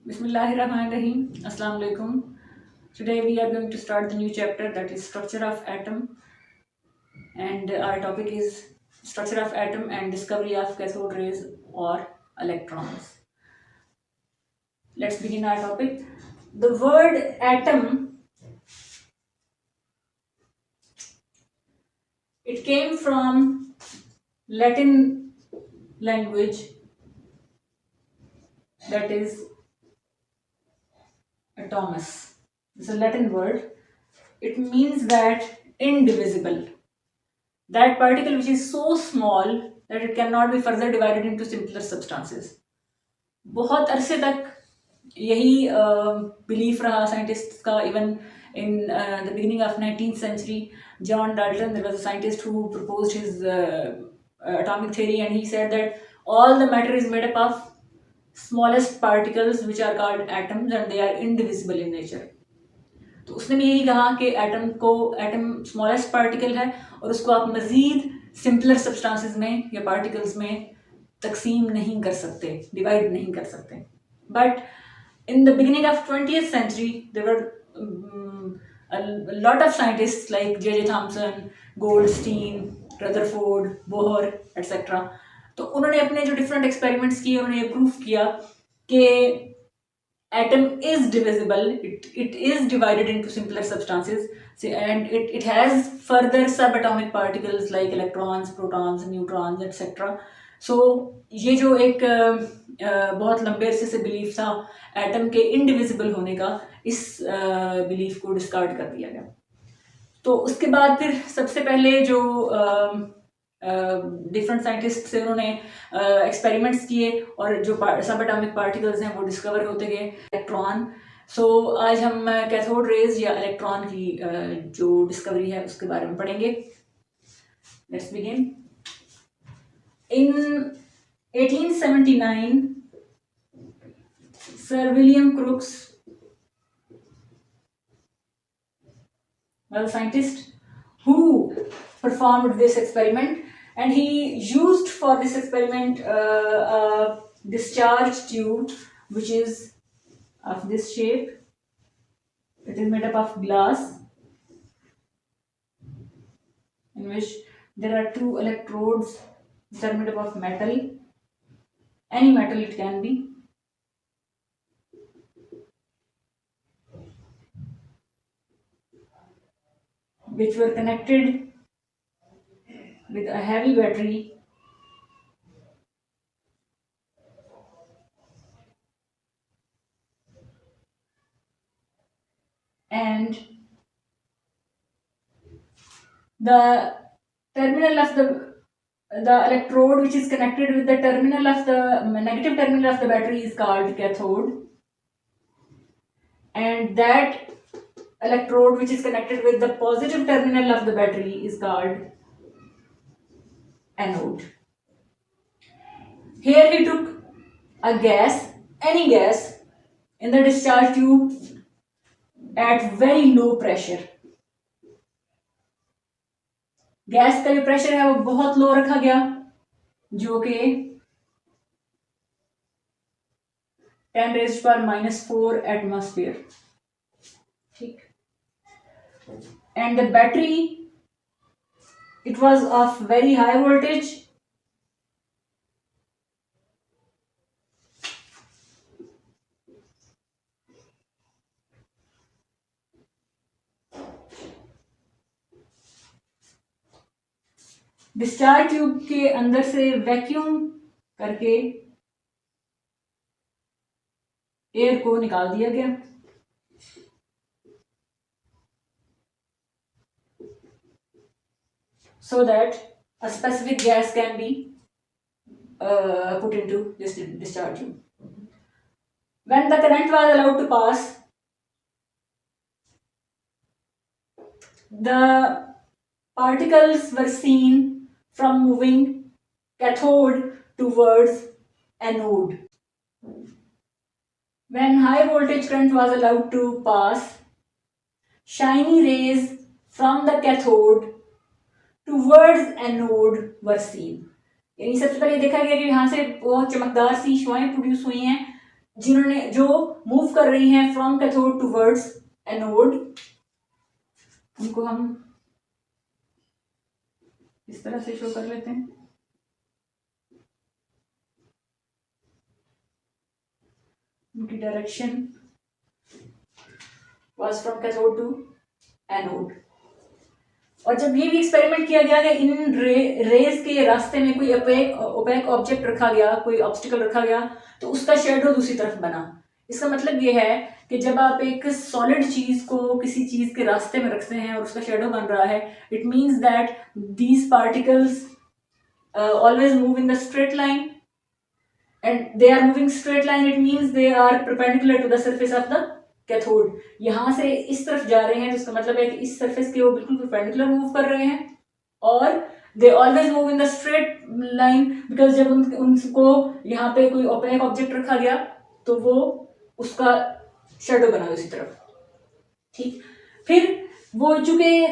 Bismillahirrahmanirrahim. Assalamu alaikum. Today we are going to start the new chapter, that is structure of atom, and our topic is structure of atom and discovery of cathode rays or electrons. Let's begin our topic. The word atom, it came from Latin language, that is atomus. It's a Latin word. It means that indivisible. That particle which is so small that it cannot be further divided into simpler substances. बहुत अरसे तक यही belief रहा scientist का. Even in the beginning of 19th century, John Dalton, there was a scientist who proposed his atomic theory, and he said that all the matter is made up of smallest particles which are called atoms and they are indivisible in nature. तो उसने भी यही कहा कि atom smallest particle है और उसको आप मजीद सिंपलर सब्सटेंसेस में या पार्टिकल्स में तकसीम नहीं कर सकते, डिवाइड नहीं कर सकते. But in the beginning of 20th century there were a lot of scientists like J.J. Thomson, Goldstein, Rutherford, Bohr, etc. तो उन्होंने अपने जो डिफरेंट एक्सपेरिमेंट्स किए उन्होंने ये प्रूफ किया कि atom is divisible, it is divided into simpler substances, and it has further subatomic particles like electrons, protons, neutrons, etc. So ये जो एक बहुत लंबे अरसे से बिलीफ था एटम के इनडिविजिबल होने का, इस बिलीफ को डिस्कार्ड कर दिया गया. तो उसके बाद फिर सबसे पहले जो डिफरेंट साइंटिस्ट से उन्होंने एक्सपेरिमेंट्स किए और जो सब एटॉमिक पार्टिकल्स हैं वो डिस्कवर होते गए. इलेक्ट्रॉन. सो आज हम कैथोड रेज या इलेक्ट्रॉन की जो डिस्कवरी है उसके बारे में पढ़ेंगे. Let's begin. In 1879 sir William crooks was a scientist who performed this experiment, and he used for this experiment a discharge tube which is of this shape. It is made up of glass in which there are two electrodes which are made up of metal, any metal it can be, which were connected with a heavy battery and the terminal of the electrode which is connected with the terminal of the negative terminal of the battery is called cathode, and that electrode which is connected with the positive terminal of the battery is called anode. Here he took a gas, any gas, in the discharge tube at very low pressure. Gas का जो pressure है वो बहुत लो रखा गया, जो कि 10⁻⁻⁴ atmosphere. ठीक. And the battery, it was of very high voltage, discharge tube के अंदर से वैक्यूम करके एयर को निकाल दिया गया. So that a specific gas can be put into this discharge tube. When the current was allowed to pass, the particles were seen from moving cathode towards anode. When high voltage current was allowed to pass, shiny rays from the cathode towards anode were seen. यानी सबसे पहले देखा गया कि यहाँ से बहुत चमकदार सी शुआएं प्रोड्यूस हुई हैं जो मूव कर रही हैं फ्रॉम कैथोड टूवर्ड्स एनोड, उनको हम इस तरह से शो कर लेते हैं। उनकी direction was from cathode to anode. और जब ये भी एक्सपेरिमेंट किया गया कि इन रेज के रास्ते में कोई ओपेक ऑब्जेक्ट रखा गया, कोई ऑब्स्टिकल रखा गया, तो उसका शेडो दूसरी तरफ बना। इसका मतलब ये है कि जब आप एक सॉलिड चीज को किसी चीज के रास्ते में रखते हैं और उसका शेडो बन रहा है, it means that these particles always move in the straight line, and they are moving straight line, it means they are perpendicular to the surface of the cathode. यहां से इस तरफ जा रहे हैं, जिसका मतलब है कि इस सरफेस के वो बिल्कुल परपेंडिकुलर मूव कर रहे हैं, और they always move in the straight line, because जब उनको यहाँ पे कोई ओपेक ऑब्जेक्ट रखा गया तो वो उसका शेडो बना उसी तरफ। ठीक, फिर वो चूंकि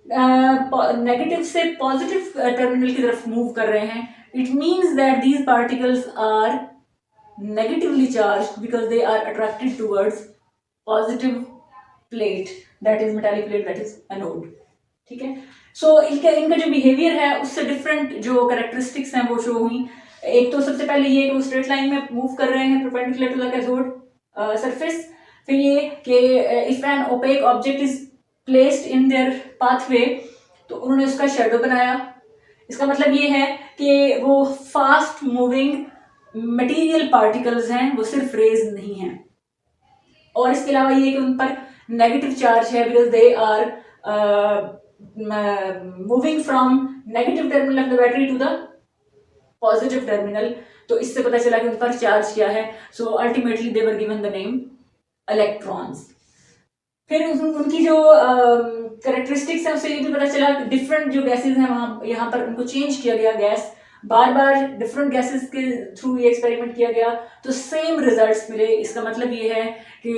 नेगेटिव से पॉजिटिव टर्मिनल की तरफ मूव कर रहे हैं, it means that these particles are negatively charged because they are attracted towards positive plate, that is metallic plate, that is anode. ठीक है, सो इनका जो बिहेवियर है उससे डिफरेंट जो कैरेक्टरिस्टिक्स हैं वो शो हुई। एक तो सबसे पहले ये कि वो स्ट्रेट लाइन में मूव कर रहे हैं perpendicular to the cathode surface. फिर ये कि if an opaque object is placed in their pathway, तो उन्होंने उसका शेडो बनाया। इसका मतलब ये है कि वो फास्ट मूविंग मटेरियल पार्टिकल्स हैं, वो सिर्फ रेज नहीं हैं। और इसके अलावा ये कि उन पर नेगेटिव चार्ज है because they are moving from negative terminal of the battery to the positive terminal. तो इससे पता चला कि उन पर चार्ज क्या है। So ultimately they were given the name electrons. फिर उनकी जो कैरेक्टरिस्टिक्स है उससे ये भी पता चला कि डिफरेंट जो गैसेज हैं वहाँ यहाँ पर उनको चेंज किया गया, गैस बार बार डिफरेंट गैसेस के थ्रू ये एक्सपेरिमेंट किया गया तो सेम रिजल्ट्स मिले। इसका मतलब ये है कि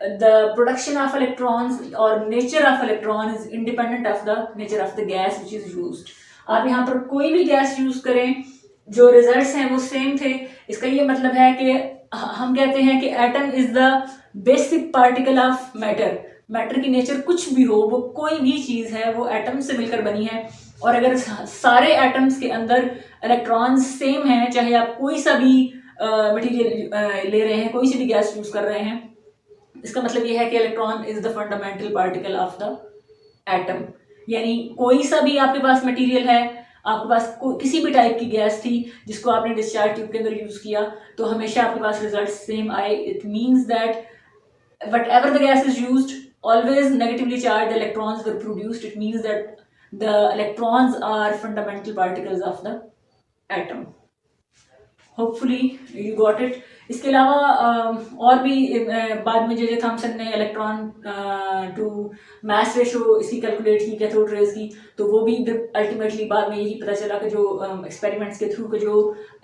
द प्रोडक्शन ऑफ इलेक्ट्रॉन्स और nature of electron is independent of the nature of the gas which is used. आप यहाँ पर कोई भी गैस यूज करें, जो रिजल्ट्स हैं वो सेम थे। इसका ये मतलब है कि हम कहते हैं कि atom is the basic particle of matter. Matter की नेचर कुछ भी हो, वो कोई भी चीज है वो एटम से मिलकर बनी है। और अगर सारे एटम्स के अंदर इलेक्ट्रॉन्स सेम हैं, चाहे आप कोई सा भी मटेरियल ले रहे हैं, कोई सी भी गैस यूज कर रहे हैं, इसका मतलब यह है कि electron is the fundamental particle of the atom. यानी कोई सा भी आपके पास मटेरियल है, आपके पास किसी भी टाइप की गैस थी जिसको आपने डिस्चार्ज ट्यूब के अंदर यूज किया, तो हमेशा आपके पास रिजल्ट सेम आए। It means that whatever the gas is used, always negatively charged electrons were produced. It means that the electrons are fundamental particles of the atom. Hopefully you got it. इसके अलावा और भी बाद में J Thomson ने electron to mass ratio इसकी calculate की cathode rays की, तो वो भी अल्टीमेटली बाद में यही पता चला कि जो एक्सपेरिमेंट्स के थ्रू के जो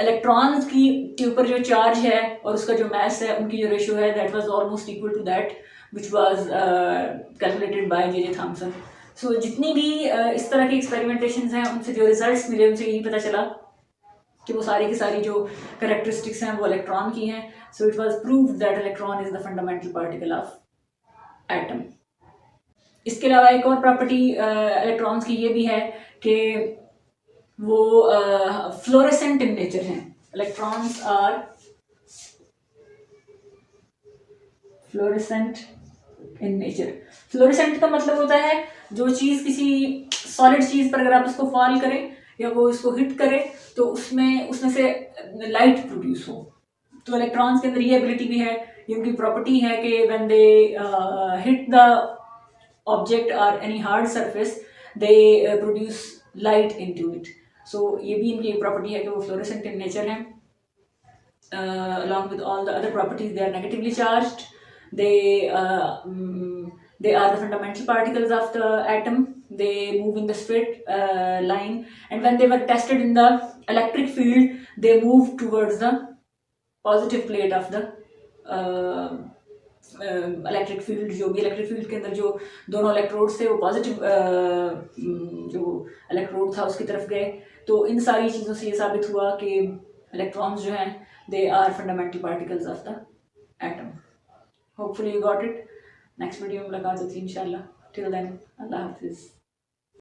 इलेक्ट्रॉन्स की के ऊपर जो चार्ज है और उसका जो मास है, उनकी जो रेशो है, that was almost equal to that which was calculated by J Thomson. So जितनी भी इस तरह की एक्सपेरिमेंटेशंस हैं, उनसे जो रिजल्ट्स मिले उनसे यही पता चला कि वो सारी की सारी जो कैरेक्टरिस्टिक्स हैं वो इलेक्ट्रॉन की हैं। So it was proved that electron is the fundamental particle of atom. इसके अलावा एक और प्रॉपर्टी इलेक्ट्रॉन्स की ये भी है कि वो फ्लोरेसेंट इन नेचर हैं। Electrons are fluorescent in nature. Fluorescent का मतलब होता है जो चीज़ किसी सॉलिड चीज़ पर अगर आप उसको फॉल करें या वो इसको हिट करे तो उसमें से लाइट प्रोड्यूस हो। तो इलेक्ट्रॉन्स के अंदर ये एबिलिटी भी है, ये उनकी प्रॉपर्टी है कि when they hit the object और any hard surface they produce light into it. So ये भी इनकी प्रॉपर्टी है कि वो फ्लोरेसेंट इन नेचर हैं। along with all the other properties, they are negatively charged, they are the fundamental particles of the atom, they move in the straight line, and when they were tested in the electric field they moved towards the positive plate of the electric field. जो भी electric field के अंदर जो दोनों electrode थे वो positive जो electrode था उसकी तरफ गए। तो इन सारी चीज़ों से ये साबित हुआ कि इलेक्ट्रॉन्स जो हैं they are fundamental particles of the atom. Hopefully you got it. Next video मुलाकात होती है इंशाल्लाह. Till then, Allah Hafiz.